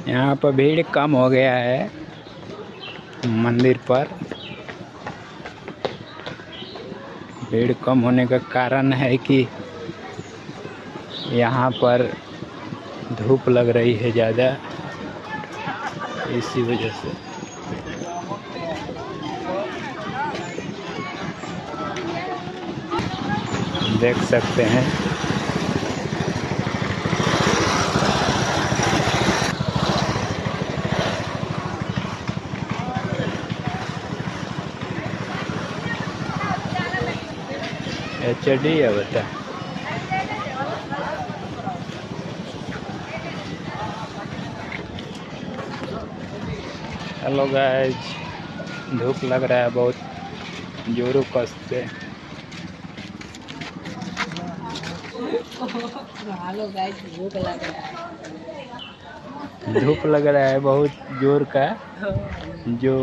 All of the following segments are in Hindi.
यहाँ पर भीड़ कम हो गया है मंदिर पर। भीड़ कम होने का कारण है कि यहाँ पर धूप लग रही है ज़्यादा, इसी वजह से। देख सकते हैं HD है बता। हेलो गाइस, धूप लग रहा है बहुत जोरों कस से। हेलो गाइस, धूप लग रहा है। धूप लग रहा है बहुत जोर का, जो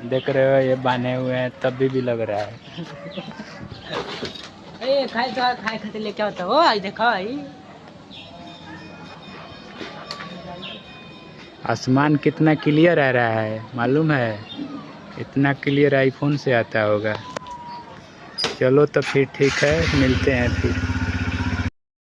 देख रहे हो ये बांधे हुए हैं तब भी लग रहा है। खाए खाते लेके आता हो, आई देखो आई। आसमान कितना क्लियर आ रहा है मालूम है? इतना क्लियर आईफोन से आता होगा। चलो तो फिर ठीक है, मिलते हैं फिर।